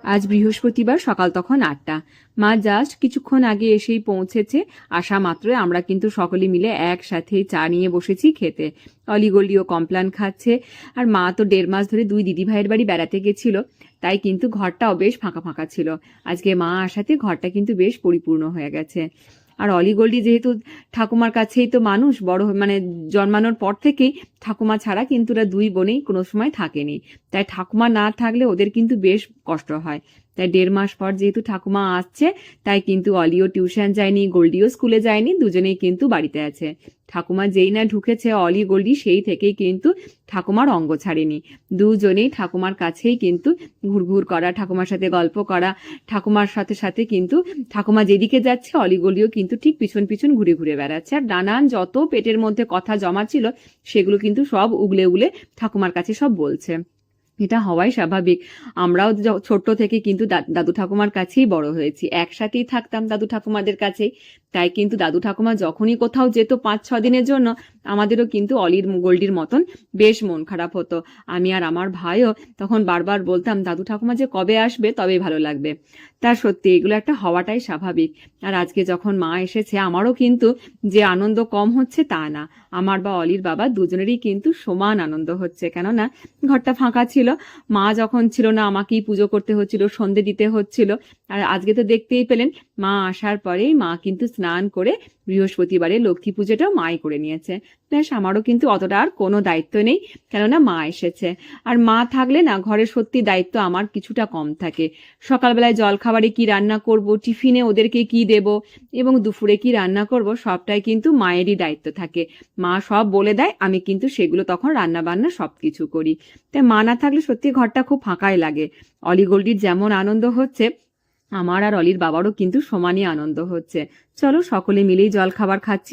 আজ বৃহস্পতিবার, সকাল তখন ৮টা। মা জাস্ট কিছুক্ষণ আগে এসেই পৌঁছেছে। আসা মাত্রই আমরা কিন্তু সকলে মিলে একসাথে চা নিয়ে বসেছি খেতে। অলিগলিও কমপ্লান খাচ্ছে। আর মা তো ১.৫ মাস ধরে ২ দিদিভাইয়ের বাড়ি বেড়াতে গেছিল, তাই কিন্তু ঘরটাও বেশ ফাঁকা ফাঁকা ছিল। আজকে মা আসাতে ঘরটা কিন্তু বেশ পরিপূর্ণ হয়ে গেছে। আর অলিগলি যেহেতু ঠাকুমার কাছেই তো মানুষ, বড় মানে জন্মানোর পর থেকেই ঠাকুমা ছাড়া কিন্তু ওরা ২ বোনেই কোনো সময় থাকেনি। তাই ঠাকুমা না থাকলে ওদের কিন্তু বেশ কষ্ট হয়। তাই ১.৫ মাস পর যেহেতু ঠাকুমা আসছে, তাই কিন্তু অলিও টিউশন যায়নি, গোল্ডিও স্কুলে যায়নি, দুজনেই কিন্তু বাড়িতে আছে। ঠাকুমা যেই না ঢুকেছে অলি গোল্ডি সেই থেকেই কিন্তু ঠাকুমার অঙ্গ ছাড়েনি। দুজনেই ঠাকুমার কাছেই কিন্তু ঘুরঘুর করা, ঠাকুমার সাথে গল্প করা, ঠাকুমার সাথে সাথে কিন্তু ঠাকুমা যেদিকে যাচ্ছে অলিগলিও কিন্তু ঠিক পিছন পিছন ঘুরে ঘুরে বেড়াচ্ছে। আর নানান যত পেটের মধ্যে কথা জমা ছিল সেগুলো কিন্তু সব উগলে উগলে ঠাকুমার কাছে সব বলছে। এটা হওয়াই স্বাভাবিক। আমরাও ছোট্ট থেকে কিন্তু দাদু ঠাকুমার কাছেই বড় হয়েছি, একসাথেই থাকতাম দাদু ঠাকুমাদের কাছেই। তাই কিন্তু দাদু ঠাকুমা যখনই কোথাও যেত ৫-৬ দিনের জন্য, আমাদেরও কিন্তু অলির গোল্ডির মতন বেশ মন খারাপ হতো। আমি আর আমার ভাইও তখন বারবার বলতাম দাদু ঠাকুমা যে কবে আসবে তবেই ভালো লাগবে। তা সত্যি এগুলো একটা হওয়াটাই স্বাভাবিক। আর আজকে যখন মা এসেছে আমারও কিন্তু যে আনন্দ কম হচ্ছে তা না। আমার বা অলির বাবা দুজনেরই কিন্তু সমান আনন্দ হচ্ছে, কেননা ঘরটা ফাঁকা ছিল। মা যখন ছিল না আমাকেই পুজো করতে হচ্ছিল, সন্ধে দিতে হচ্ছিল। আর আজকে তো দেখতেই পেলেন মা আসার পরেই মা কিন্তু স্নান করে বৃহস্পতিবারে লক্ষ্মী পুজোটাও মাই করে নিয়েছে। ব্যাস, আমারও কিন্তু অতটা আর কোনো দায়িত্ব নেই, কেননা মা এসেছে। আর মা থাকলে না ঘরে সত্যি দায়িত্ব আমার কিছুটা কম থাকে। সকালবেলায় জলখাবারে কি রান্না করব, টিফিনে ওদেরকে কি দেব, এবং দুপুরে কি রান্না করব, সবটাই কিন্তু মায়েরই দায়িত্ব থাকে। মা সব বলে দেয়, আমি কিন্তু সেগুলো তখন রান্না বান্না সব কিছু করি। তাই মা না থাকলে সত্যি ঘরটা খুব ফাঁকাই লাগে। অলি গোল্ডির যেমন আনন্দ হচ্ছে, আমার আর অলির বাবারও কিন্তু সমানই আনন্দ হচ্ছে। চলো সকলে মিলেই জল খাবার খাচ্ছি।